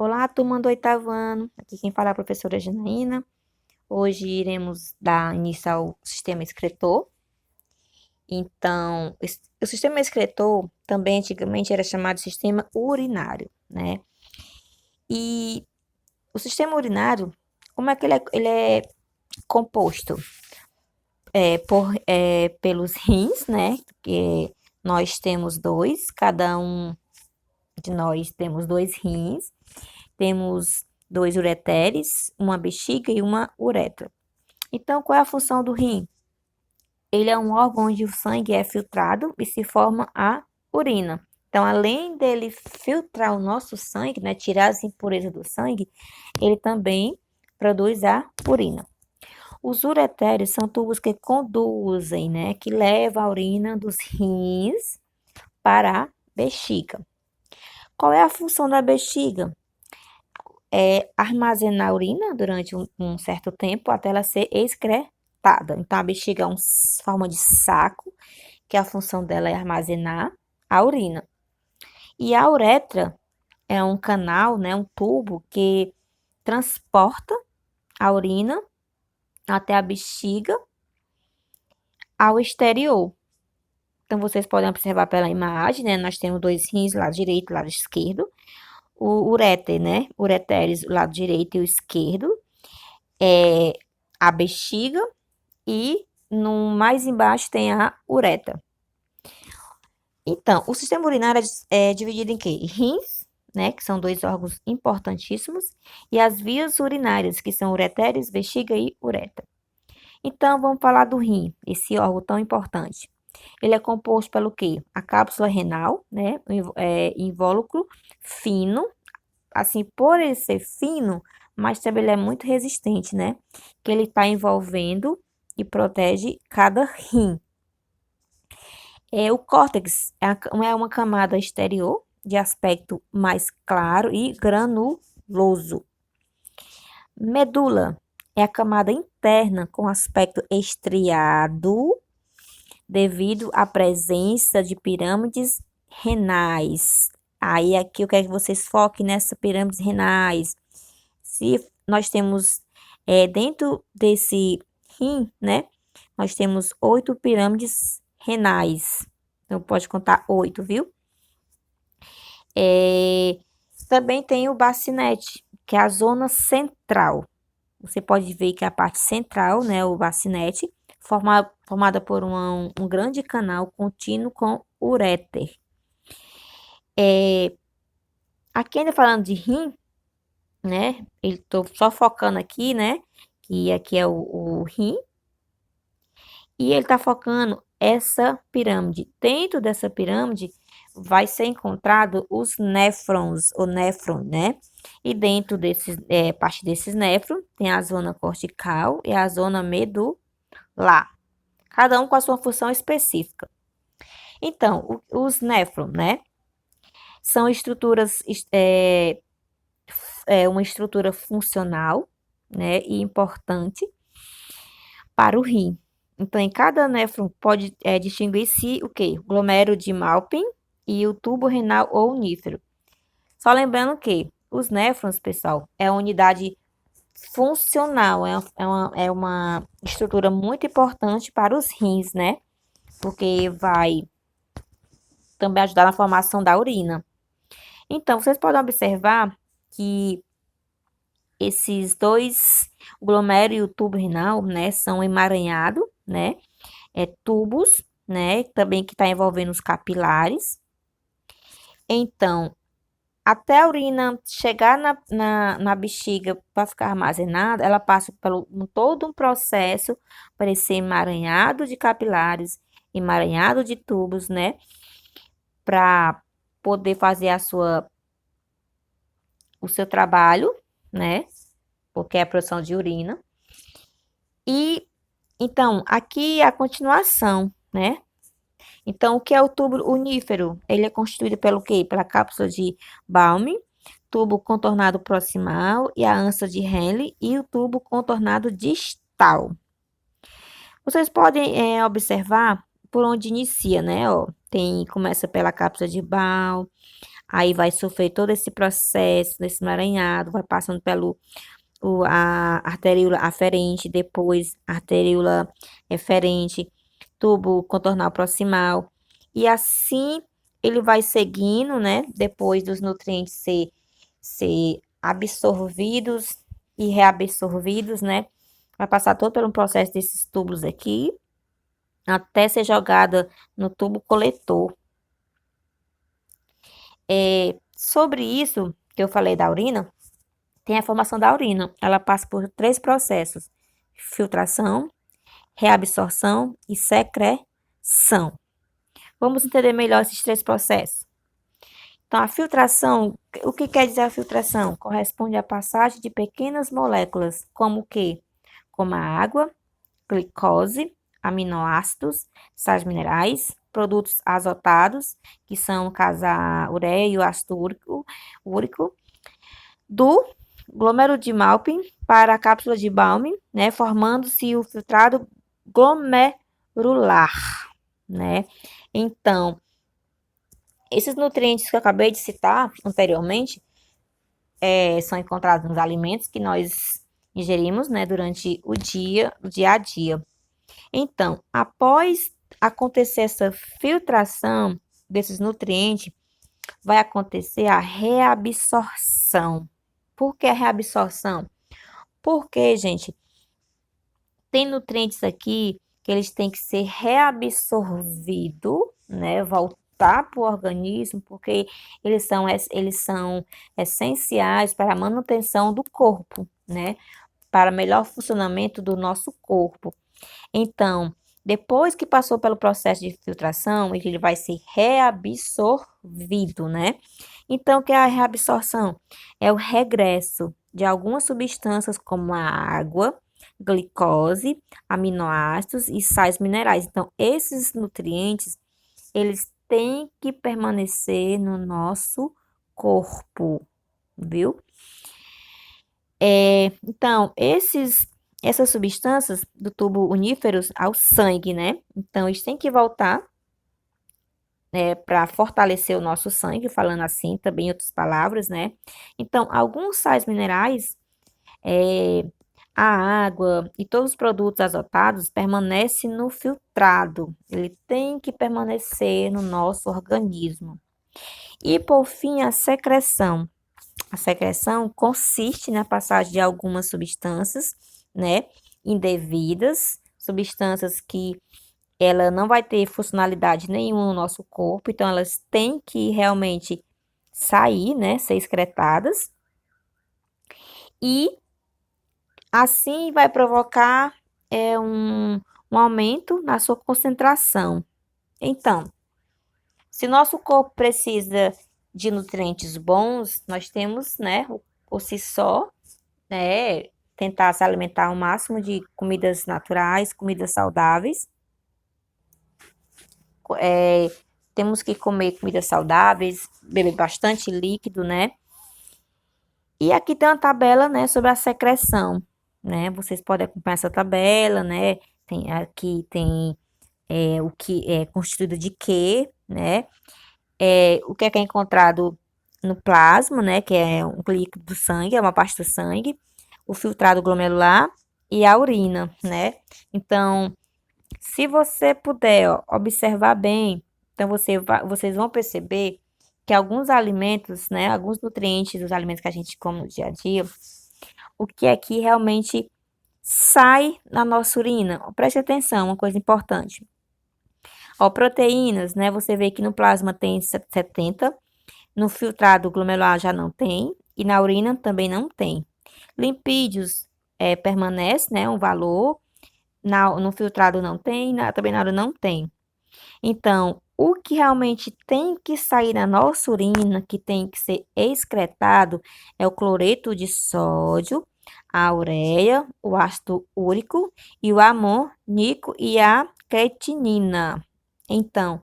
Olá, turma do oitavo ano. Aqui quem fala é a professora Janaína. Hoje iremos dar início ao sistema excretor. Então, o sistema excretor também antigamente era chamado de sistema urinário, né? E o sistema urinário, como é que ele é composto? Pelos rins, né? Que nós temos dois, cada um de nós temos dois rins. Temos dois ureteres, uma bexiga e uma uretra. Então, qual é a função do rim? Ele é um órgão onde o sangue é filtrado e se forma a urina. Então, além dele filtrar o nosso sangue, né, tirar as impurezas do sangue, ele também produz a urina. Os ureteres são tubos que conduzem, né, que levam a urina dos rins para a bexiga. Qual é a função da bexiga? É armazenar a urina durante um certo tempo até ela ser excretada. Então, a bexiga é uma forma de saco, que a função dela é armazenar a urina. E a uretra é um canal, né, um tubo que transporta a urina até a bexiga ao exterior. Então, vocês podem observar pela imagem, né, nós temos dois rins, lado direito e lado esquerdo. O ureter, né, ureteres, o lado direito e o esquerdo. É a bexiga e no mais embaixo tem a uretra. Então, o sistema urinário é dividido em quê? Rins, né, que são dois órgãos importantíssimos, e as vias urinárias, que são ureteres, bexiga e uretra. Então, vamos falar do rim, esse órgão tão importante. Ele é composto pelo quê? A cápsula renal, né, invólucro fino, assim, por ele ser fino, mas também ele é muito resistente, né, que ele está envolvendo e protege cada rim. O córtex é uma camada exterior de aspecto mais claro e granuloso. Medula é a camada interna com aspecto estriado devido à presença de pirâmides renais. Aí aqui eu quero que vocês foquem nessas pirâmides renais. Se nós temos dentro desse rim, né? Nós temos 8 pirâmides renais. Então, pode contar 8, viu? Também tem o bacinete, que é a zona central. Você pode ver que a parte central, né, o bacinete, formada por um grande canal contínuo com uréter. Aqui ainda falando de rim, né, estou só focando aqui, né, que aqui é o rim. E ele está focando essa pirâmide. Dentro dessa pirâmide vai ser encontrado os néfrons, o néfron, né? E dentro desses, parte desses néfrons, tem a zona cortical e a zona medular. Cada um com a sua função específica. Então, os néfrons, né? São estruturas, uma estrutura funcional, né? E importante para o rim. Então, em cada néfron pode distinguir-se o quê? O glomérulo de Maupin e o tubo renal ou nífero. Só lembrando que os néfrons, pessoal, é a unidade funcional, é uma estrutura muito importante para os rins, né? Porque vai também ajudar na formação da urina. Então, vocês podem observar que esses dois, o glomérulo e o tubo renal, né, são emaranhados, né? Tubos, né? Também que está envolvendo os capilares. Então, até a urina chegar na bexiga para ficar armazenada, ela passa por todo um processo para ser emaranhado de capilares, emaranhado de tubos, né? Para poder fazer o seu trabalho, né? Porque é a produção de urina. E, então, aqui é a continuação, né? Então, o que é o tubo unífero? Ele é constituído pelo quê? Pela cápsula de Bowman, tubo contornado proximal e a ânsa de Henle e o tubo contornado distal. Vocês podem observar por onde inicia, né? Ó, começa pela cápsula de Bowman, aí vai sofrer todo esse processo, desse emaranhado, vai passando pelo a arteríola aferente, depois a arteríola eferente, tubo contornal proximal, e assim ele vai seguindo, né? Depois dos nutrientes ser absorvidos e reabsorvidos, né? Vai passar todo por um processo desses tubos aqui, até ser jogada no tubo coletor. Sobre isso que eu falei da urina, tem a formação da urina. Ela passa por 3 processos: filtração, reabsorção e secreção. Vamos entender melhor esses 3 processos. Então, a filtração, o que quer dizer a filtração? Corresponde à passagem de pequenas moléculas, como o quê? Como a água, glicose, aminoácidos, sais minerais, produtos azotados, que são no caso a ureia e o ácido úrico, do glômero de Maupin para a cápsula de Bowman, né, formando-se o filtrado glomerular, né? Então, esses nutrientes que eu acabei de citar anteriormente são encontrados nos alimentos que nós ingerimos, né, durante o dia a dia. Então, após acontecer essa filtração desses nutrientes, vai acontecer a reabsorção. Por que a reabsorção? Porque, gente, tem nutrientes aqui que eles têm que ser reabsorvidos, né? Voltar para o organismo, porque eles são essenciais para a manutenção do corpo, né? Para melhor funcionamento do nosso corpo. Então, depois que passou pelo processo de filtração, ele vai ser reabsorvido, né? Então, o que é a reabsorção? É o regresso de algumas substâncias como a água, glicose, aminoácidos e sais minerais. Então, esses nutrientes, eles têm que permanecer no nosso corpo, viu? Então, essas substâncias do tubo uníferos ao sangue, né? Então, eles têm que voltar, para fortalecer o nosso sangue, falando assim, também em outras palavras, né? Então, alguns sais minerais, a água e todos os produtos azotados permanecem no filtrado. Ele tem que permanecer no nosso organismo. E, por fim, a secreção. A secreção consiste na passagem de algumas substâncias, né, indevidas, substâncias que ela não vai ter funcionalidade nenhuma no nosso corpo, então elas têm que realmente sair, né, ser excretadas, e assim vai provocar um aumento na sua concentração. Então, se nosso corpo precisa de nutrientes bons, nós temos, né, por si só, né, tentar se alimentar ao máximo de comidas naturais, comidas saudáveis. Temos que comer comidas saudáveis, beber bastante líquido, né? E aqui tem uma tabela, né, sobre a secreção, né? Vocês podem acompanhar essa tabela, né? Aqui tem o que é constituído de quê, né? O que é encontrado no plasma, né? Que é um líquido do sangue, é uma parte do sangue, o filtrado glomerular e a urina, né? Então, se você puder, ó, observar bem, então vocês vão perceber que alguns alimentos, né, alguns nutrientes dos alimentos que a gente come no dia a dia, o que é que realmente sai na nossa urina. Preste atenção, uma coisa importante. Ó, proteínas, né, você vê que no plasma tem 70, no filtrado glomerular já não tem, e na urina também não tem. Lipídios permanece, né, um valor, no filtrado não tem, também na urina não tem. Então, o que realmente tem que sair na nossa urina, que tem que ser excretado, é o cloreto de sódio, a ureia, o ácido úrico e o amoníaco e a creatinina. Então,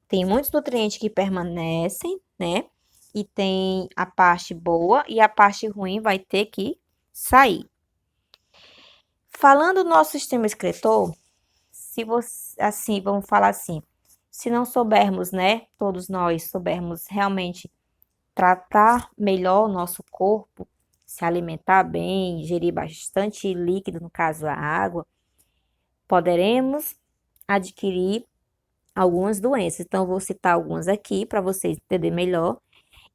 tem muitos nutrientes que permanecem, né? E tem a parte boa e a parte ruim vai ter que sair. Falando do nosso sistema excretor, se você, assim, vamos falar assim, se não soubermos, né, todos nós soubermos realmente tratar melhor o nosso corpo, se alimentar bem, ingerir bastante líquido, no caso a água, poderemos adquirir algumas doenças. Então, vou citar algumas aqui para vocês entenderem melhor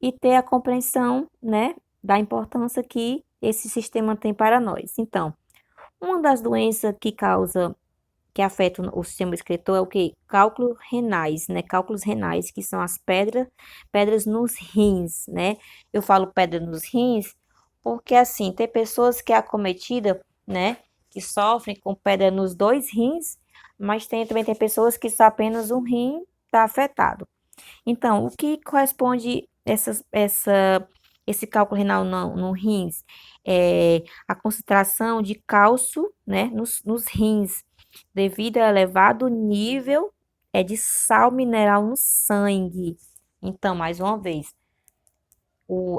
e ter a compreensão, né, da importância que esse sistema tem para nós. Então, uma das doenças que afetam o sistema excretor é o que? Cálculos renais, né? Cálculos renais, que são as pedras nos rins, né? Eu falo pedra nos rins porque, assim, tem pessoas que é acometida, né? Que sofrem com pedra nos dois rins, mas também tem pessoas que só apenas um rim está afetado. Então, o que corresponde esse cálculo renal no rins? É a concentração de cálcio, né, nos rins, devido ao elevado nível de sal mineral no sangue. Então, mais uma vez,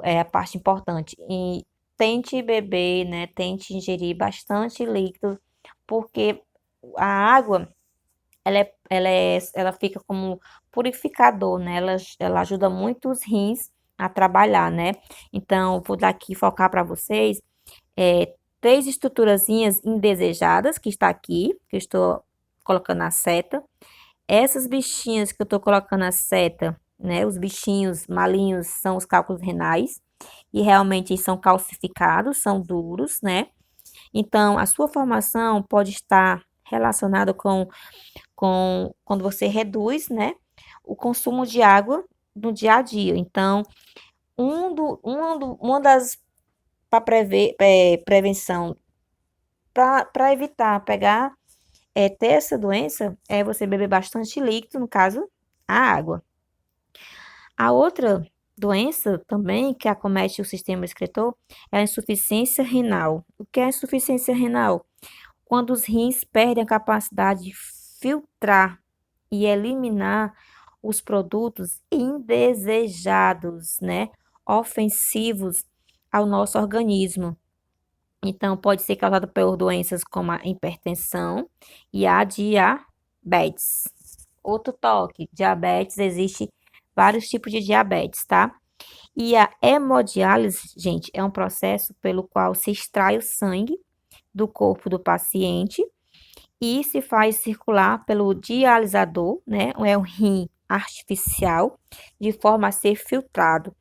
é a parte importante. E tente beber, né, tente ingerir bastante líquido, porque a água ela fica como purificador, né? Ela ajuda muito os rins a trabalhar, né? Então, vou daqui focar para vocês três estruturazinhas indesejadas que está aqui, que eu estou colocando a seta. Essas bichinhas que eu estou colocando a seta, né? Os bichinhos malinhos são os cálculos renais e realmente são calcificados, são duros, né? Então, a sua formação pode estar relacionada com quando você reduz, né, o consumo de água no dia a dia. Então, uma das para prevenção para evitar pegar ter essa doença é você beber bastante líquido, no caso, a água. A outra doença também que acomete o sistema excretor é a insuficiência renal. O que é insuficiência renal? Quando os rins perdem a capacidade de filtrar e eliminar os produtos indesejados, né, ofensivos ao nosso organismo. Então, pode ser causado por doenças como a hipertensão e a diabetes. Outro toque, diabetes, existe vários tipos de diabetes, tá? E a hemodiálise, gente, é um processo pelo qual se extrai o sangue do corpo do paciente e se faz circular pelo dialisador, né? É um rim artificial, de forma a ser filtrado.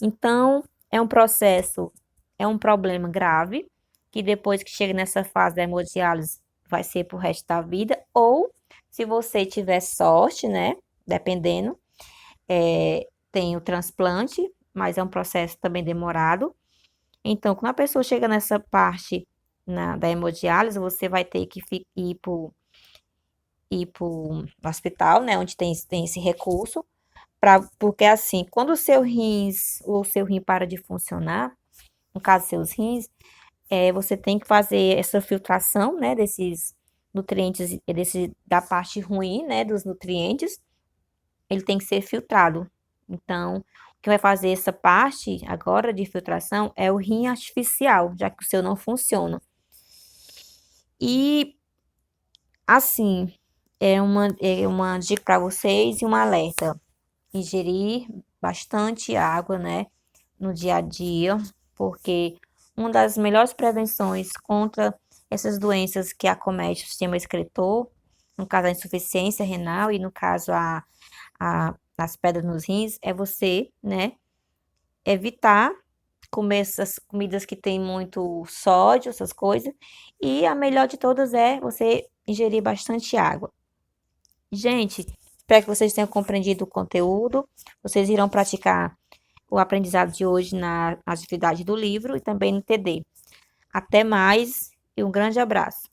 Então, é um processo, é um problema grave, que depois que chega nessa fase da hemodiálise, vai ser pro resto da vida, ou se você tiver sorte, né? Dependendo, tem o transplante, mas é um processo também demorado. Então, quando a pessoa chega nessa parte da hemodiálise, você vai ter que ir pro hospital, né, onde tem esse recurso, porque assim, quando o seu rim para de funcionar, no caso seus rins, você tem que fazer essa filtração, né, desses nutrientes, da parte ruim, né, dos nutrientes, ele tem que ser filtrado. Então, o que vai fazer essa parte agora de filtração é o rim artificial, já que o seu não funciona. E assim, é uma dica para vocês e um alerta. Ingerir bastante água, né, no dia a dia, porque uma das melhores prevenções contra essas doenças que acometem o sistema excretor, no caso a insuficiência renal e no caso as pedras nos rins, é você, né, evitar comer essas comidas que tem muito sódio, essas coisas, e a melhor de todas é você ingerir bastante água. Gente, espero que vocês tenham compreendido o conteúdo. Vocês irão praticar o aprendizado de hoje na atividade do livro e também no TD. Até mais e um grande abraço.